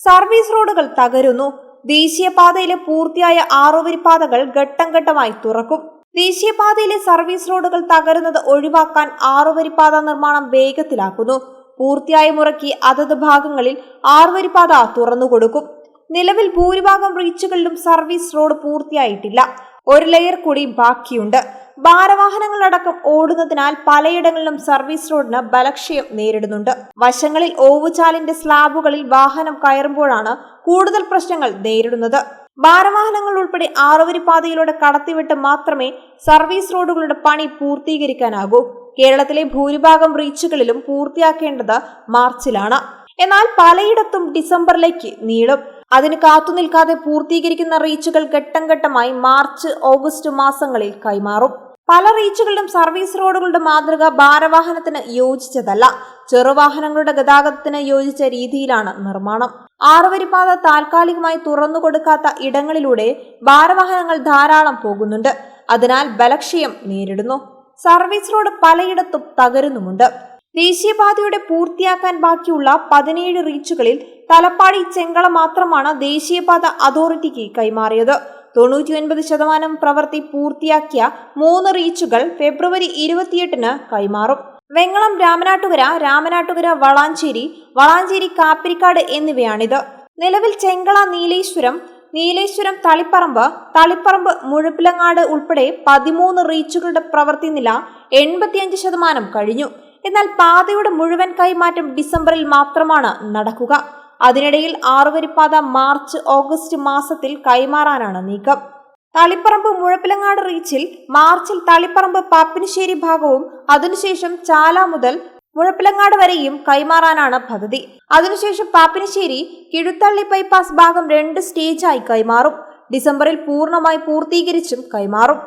Service റോഡുകൾ തകരുന്നു. ദേശീയപാതയിലെ പൂർത്തിയായ 6 വരിപ്പാതകൾ ഘട്ടം ഘട്ടമായി തുറക്കും. ദേശീയപാതയിലെ സർവീസ് റോഡുകൾ തകരുന്നത് ഒഴിവാക്കാൻ 6 വരിപ്പാത നിർമ്മാണം വേഗത്തിലാക്കുന്നു. പൂർത്തിയായ മുറയ്ക്ക് അതത് ഭാഗങ്ങളിൽ 6 വരിപ്പാത തുറന്നുകൊടുക്കും. നിലവിൽ ഭൂരിഭാഗം റീച്ചുകളിലും സർവീസ് റോഡ് പൂർത്തിയായിട്ടില്ല. ഒരു ലെയർ കൂടി ബാക്കിയുണ്ട്. ഭാരവാഹനങ്ങളടക്കം ഓടുന്നതിനാൽ പലയിടങ്ങളിലും സർവീസ് റോഡിന് ബലക്ഷയം നേരിടുന്നുണ്ട്. വശങ്ങളിൽ ഓവുചാലിന്റെ സ്ലാബുകളിൽ വാഹനം കയറുമ്പോഴാണ് കൂടുതൽ പ്രശ്നങ്ങൾ നേരിടുന്നത്. ഭാരവാഹനങ്ങൾ ഉൾപ്പെടെ 6 വരിപ്പാതയിലൂടെ കടത്തിവിട്ട് മാത്രമേ സർവീസ് റോഡുകളുടെ പണി പൂർത്തീകരിക്കാനാകൂ. കേരളത്തിലെ ഭൂരിഭാഗം റീച്ചുകളിലും പൂർത്തിയാക്കേണ്ടത് മാർച്ചിലാണ്. എന്നാൽ പലയിടത്തും ഡിസംബറിലേക്ക് നീളും. അതിന് കാത്തുനിൽക്കാതെ പൂർത്തീകരിക്കുന്ന റീച്ചുകൾ ഘട്ടം ഘട്ടമായി മാർച്ച്, ഓഗസ്റ്റ് മാസങ്ങളിൽ കൈമാറും. പല റീച്ചുകളിലും സർവീസ് റോഡുകളുടെ മാതൃക ഭാരവാഹനത്തിന് യോജിച്ചതല്ല. ചെറുവാഹനങ്ങളുടെ ഗതാഗതത്തിന് യോജിച്ച രീതിയിലാണ് നിർമ്മാണം. 6 വരിപ്പാത താൽക്കാലികമായി തുറന്നുകൊടുക്കാത്ത ഇടങ്ങളിലൂടെ ഭാരവാഹനങ്ങൾ ധാരാളം പോകുന്നുണ്ട്. അതിനാൽ ബലക്ഷയം നേരിടുന്നു. സർവീസ് റോഡ് പലയിടത്തും തകരുന്നുമുണ്ട്. ദേശീയപാതയുടെ പൂർത്തിയാക്കാൻ ബാക്കിയുള്ള 17 റീച്ചുകളിൽ തലപ്പാടി, ചെങ്കള മാത്രമാണ് ദേശീയപാത അതോറിറ്റിക്ക് കൈമാറിയത്. 99% പ്രവൃത്തി പൂർത്തിയാക്കിയ 3 റീച്ചുകൾ ഫെബ്രുവരി 28-ന് കൈമാറും. വെങ്ങളം, രാമനാട്ടുകര, വളാഞ്ചേരി, കാപ്പിരിക്കാട് എന്നിവയാണിത്. നിലവിൽ ചെങ്കള, നീലേശ്വരം, തളിപ്പറമ്പ്, മുഴപ്പിലങ്ങാട് ഉൾപ്പെടെ 13 റീച്ചുകളുടെ പ്രവൃത്തി നില 85% കഴിഞ്ഞു. എന്നാൽ പാതയുടെ മുഴുവൻ കൈമാറ്റം ഡിസംബറിൽ മാത്രമാണ് നടക്കുക. അതിനിടയിൽ 6 വരിപ്പാത മാർച്ച്, ഓഗസ്റ്റ് മാസത്തിൽ കൈമാറാനാണ് നീക്കം. തളിപ്പറമ്പ്, മുഴപ്പിലങ്ങാട് റീച്ചിൽ മാർച്ചിൽ തളിപ്പറമ്പ്, പാപ്പിനിശ്ശേരി ഭാഗവും അതിനുശേഷം ചാല മുതൽ മുഴപ്പിലങ്ങാട് വരെയും കൈമാറാനാണ് പദ്ധതി. അതിനുശേഷം പാപ്പിനിശ്ശേരി, കിഴുത്തള്ളി ബൈപ്പാസ് ഭാഗം 2 സ്റ്റേജായി കൈമാറും. ഡിസംബറിൽ പൂർണ്ണമായി പൂർത്തീകരിച്ചും കൈമാറും.